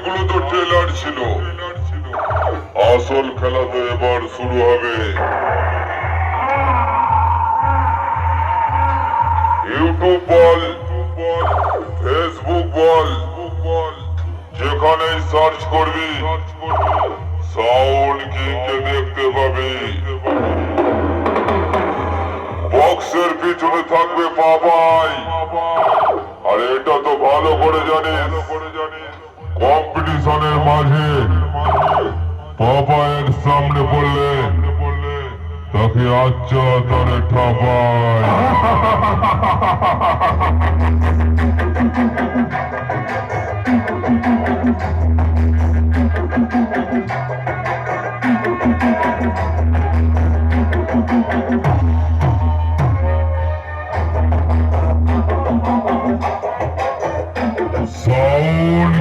এগুলো তো ট্রেলার ছিল, আসল খেলা তো এবার শুরু হবে। ইউটিউব বল, ফেসবুক বল, যেখানেই সার্চ করবি সাউন্ড কিংকে দেখতে পাবি। বক্সের পিছনে থাকবে পাপাই, আর এটা তো ভালো করে জানিস কম্পিটিশনের মাঝে পাপায়ের সামনে পড়লে তাকে আচ্ছা তারে ঠাপায়। সাউন্ড